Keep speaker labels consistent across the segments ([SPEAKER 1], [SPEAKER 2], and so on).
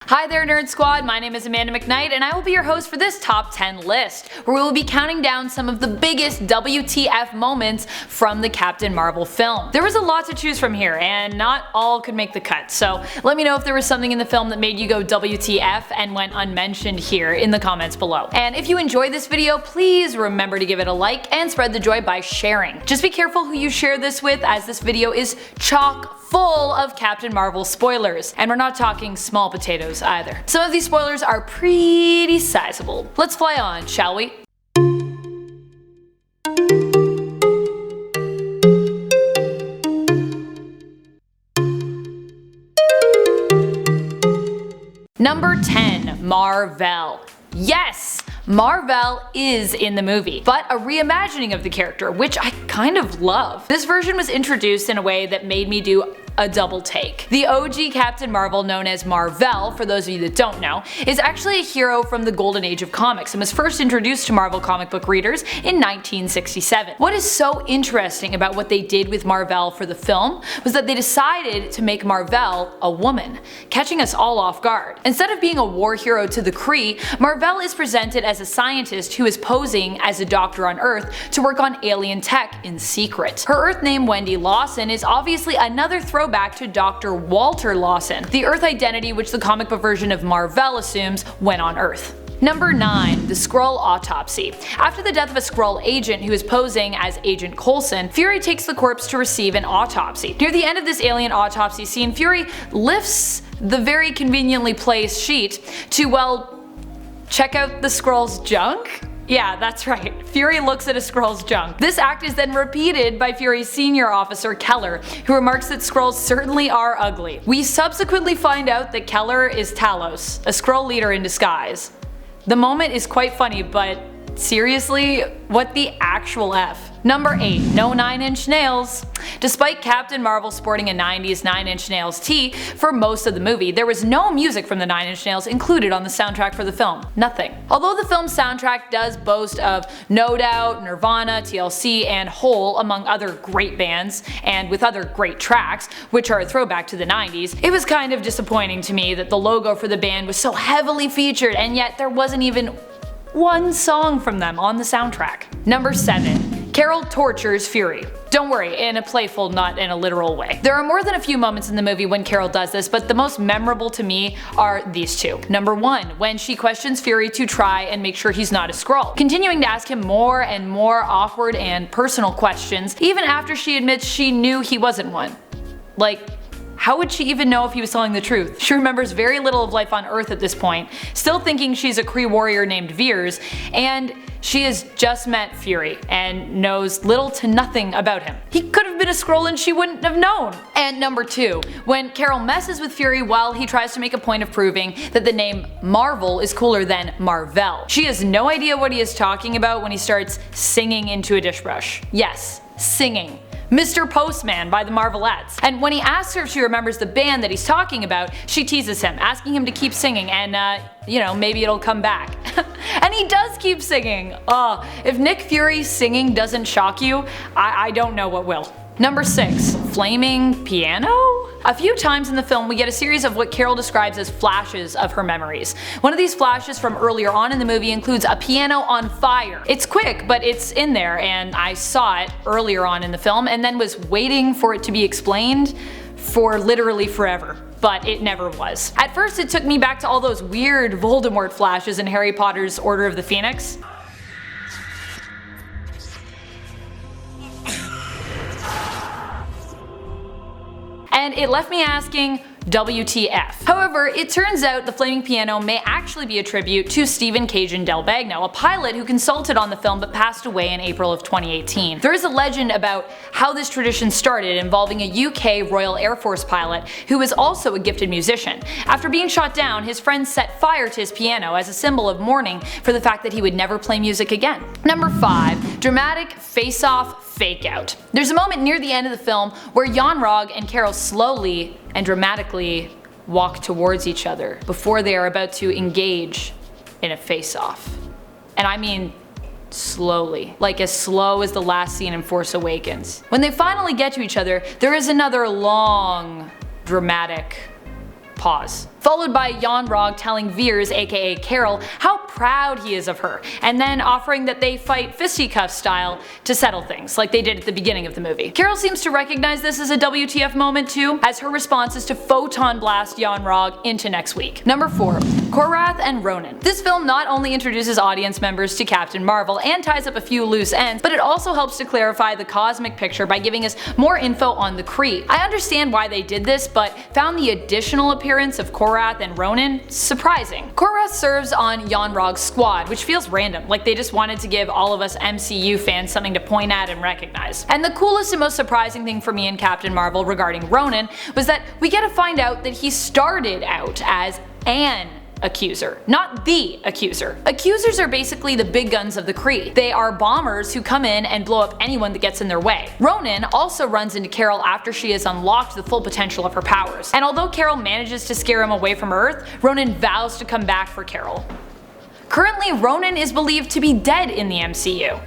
[SPEAKER 1] Hi there Nerd Squad, my name is Amanda McKnight and I will be your host for this top 10 list, where we will be counting down some of the biggest WTF moments from the Captain Marvel film. There was a lot to choose from here and not all could make the cut, so let me know if there was something in the film that made you go WTF and went unmentioned here in the comments below. And if you enjoyed this video, please remember to give it a like and spread the joy by sharing. Just be careful who you share this with, as this video is chock full of Captain Marvel spoilers, and we're not talking small potatoes either. Some of these spoilers are pretty sizable. Let's fly on, shall we? Number 10. MAR-VELL. Yes! MAR-VELL is in the movie, but a reimagining of the character, which I kind of love. This version was introduced in a way that made me do a double take. The OG Captain Marvel, known as MAR-VELL, for those of you that don't know, is actually a hero from the golden age of comics and was first introduced to Marvel comic book readers in 1967. What is so interesting about what they did with MAR-VELL for the film was that they decided to make MAR-VELL a woman, catching us all off guard. Instead of being a war hero to the Kree, MAR-VELL is presented as a scientist who is posing as a doctor on Earth to work on alien tech in secret. Her Earth name, Wendy Lawson, is obviously another throwback to Dr. Walter Lawson, the Earth identity which the comic book version of MAR-VELL assumes when on Earth. Number 9. The SKRULL Autopsy. After the death of a SKRULL agent who is posing as Agent Coulson, Fury takes the corpse to receive an autopsy. Near the end of this alien autopsy scene, Fury lifts the very conveniently placed sheet to, well, check out the SKRULL's junk? Yeah, that's right. Fury looks at a SKRULL's junk. This act is then repeated by Fury's senior officer, Keller, who remarks that SKRULLs certainly are ugly. We subsequently find out that Keller is Talos, a SKRULL leader in disguise. The moment is quite funny, but seriously, what the actual F? Number 8. No 9-inch nails. Despite Captain Marvel sporting a 90s 9-inch nails tee for most of the movie, there was no music from the 9-inch nails included on the soundtrack for the film. Nothing. Although the film's soundtrack does boast of No Doubt, Nirvana, TLC, and Hole, among other great bands, and with other great tracks, which are a throwback to the 90s, it was kind of disappointing to me that the logo for the band was so heavily featured and yet there wasn't even one song from them on the soundtrack. Number 7. Carol tortures Fury. Don't worry, in a playful, not in a literal way. There are more than a few moments in the movie when Carol does this, but the most memorable to me are these two. Number 1, when she questions Fury to try and make sure he's not a SKRULL, continuing to ask him more and more awkward and personal questions, even after she admits she knew he wasn't one. Like, how would she even know if he was telling the truth? She remembers very little of life on Earth at this point, still thinking she's a Kree warrior named Veers, and she has just met Fury and knows little to nothing about him. He could have been a SKRULL and she wouldn't have known. And number 2, when Carol messes with Fury while he tries to make a point of proving that the name Marvel is cooler than MAR-VELL. She has no idea what he is talking about when he starts singing into a dish brush. Yes, singing. Mr. Postman by the Marvelettes. And when he asks her if she remembers the band that he's talking about, she teases him, asking him to keep singing and you know, maybe it'll come back. And he does keep singing. If Nick Fury's singing doesn't shock you, I don't know what will. Number 6. Flaming piano? A few times in the film we get a series of what Carol describes as flashes of her memories. One of these flashes from earlier on in the movie includes a piano on fire. It's quick, but it's in there, and I saw it earlier on in the film and then was waiting for it to be explained for literally forever. But it never was. At first it took me back to all those weird Voldemort flashes in Harry Potter's Order of the Phoenix. And it left me asking, WTF. However, it turns out the flaming piano may actually be a tribute to Stephen Cajun Del Bagno, a pilot who consulted on the film but passed away in April of 2018. There is a legend about how this tradition started, involving a UK Royal Air Force pilot who was also a gifted musician. After being shot down, his friends set fire to his piano as a symbol of mourning for the fact that he would never play music again. Number 5. Dramatic face-off fake out. There's a moment near the end of the film where Yon-Rogg and Carol slowly and dramatically walk towards each other before they are about to engage in a face-off. And I mean slowly, like as slow as the last scene in Force Awakens. When they finally get to each other, there is another long, dramatic pause. followed by Yon-Rogg telling Veers, aka Carol, how proud he is of her, and then offering that they fight fisticuff style to settle things, like they did at the beginning of the movie. Carol seems to recognize this as a WTF moment too, as her response is to photon blast Yon-Rogg into next week. Number 4. KORATH and RONAN. This film not only introduces audience members to Captain Marvel and ties up a few loose ends, but it also helps to clarify the cosmic picture by giving us more info on the Kree. I understand why they did this, but found the additional appearance of KORATH and RONAN surprising. KORATH serves on Yon-Rogg's squad, which feels random, like they just wanted to give all of us MCU fans something to point at and recognize. And the coolest and most surprising thing for me in Captain Marvel regarding RONAN was that we get to find out that he started out as an accuser, not the accuser. Accusers are basically the big guns of the Kree. They are bombers who come in and blow up anyone that gets in their way. RONAN also runs into Carol after she has unlocked the full potential of her powers, and although Carol manages to scare him away from Earth, RONAN vows to come back for Carol. Currently, RONAN is believed to be dead in the MCU.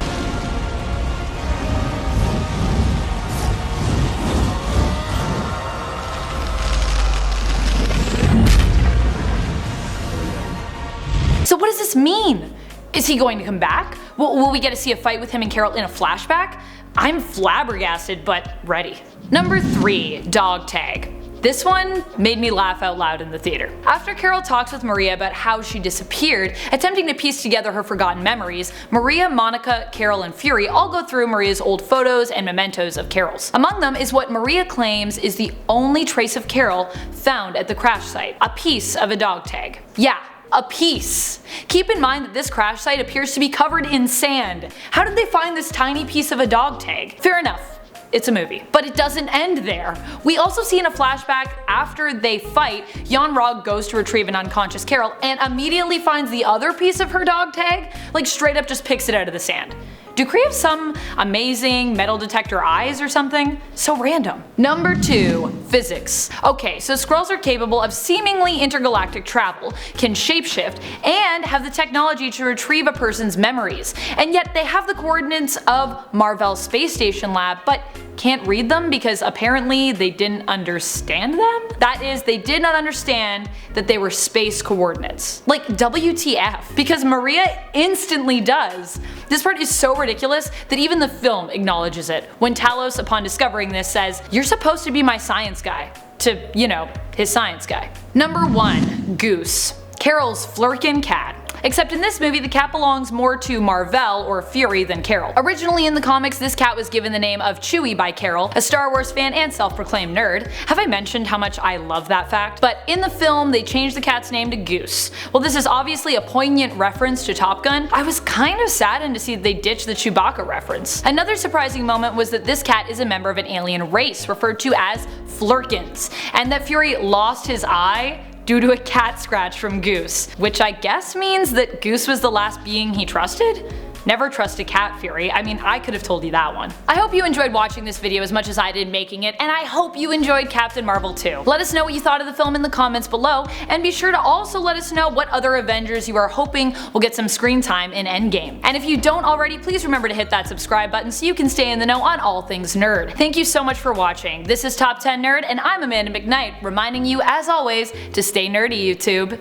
[SPEAKER 1] So what does this mean? Is he going to come back? Will we get to see a fight with him and Carol in a flashback? I'm flabbergasted, but ready. Number 3. Dog tag. This one made me laugh out loud in the theater. After Carol talks with Maria about how she disappeared, attempting to piece together her forgotten memories, Maria, Monica, Carol, and Fury all go through Maria's old photos and mementos of Carol's. Among them is what Maria claims is the only trace of Carol found at the crash site, a piece of a dog tag. Yeah, a piece. Keep in mind that this crash site appears to be covered in sand. How did they find this tiny piece of a dog tag? Fair enough. It's a movie. But it doesn't end there. We also see in a flashback after they fight, Yon-Rogg goes to retrieve an unconscious Carol and immediately finds the other piece of her dog tag, like straight up just picks it out of the sand. Do Kree have some amazing metal detector eyes or something? So random. Number 2. Physics. Okay, so SKRULLs are capable of seemingly intergalactic travel, can shapeshift, and have the technology to retrieve a person's memories. And yet they have the coordinates of MAR-VELL space station lab, but can't read them because apparently they didn't understand them? That is, they did not understand that they were space coordinates. Like WTF, because Maria instantly does. This part is so ridiculous that even the film acknowledges it, when Talos, upon discovering this, says, "You're supposed to be my science guy," to, you know, his science guy. Number 1. Goose. Carol's flirkin' cat. Except in this movie, the cat belongs more to MAR-VELL or Fury than Carol. Originally in the comics, this cat was given the name of Chewie by Carol, a Star Wars fan and self-proclaimed nerd. Have I mentioned how much I love that fact? But in the film, they changed the cat's name to Goose. While this is obviously a poignant reference to Top Gun, I was kind of saddened to see that they ditched the Chewbacca reference. Another surprising moment was that this cat is a member of an alien race referred to as Flurkins, and that Fury lost his eye due to a cat scratch from Goose, which I guess means that Goose was the last being he trusted? Never trust a cat, Fury. I mean, I could have told you that one. I hope you enjoyed watching this video as much as I did making it, and I hope you enjoyed Captain Marvel too. Let us know what you thought of the film in the comments below, and be sure to also let us know what other Avengers you are hoping will get some screen time in Endgame. And if you don't already, please remember to hit that subscribe button so you can stay in the know on all things nerd. Thank you so much for watching. This is Top 10 Nerd, and I'm Amanda McKnight, reminding you as always to stay nerdy, YouTube.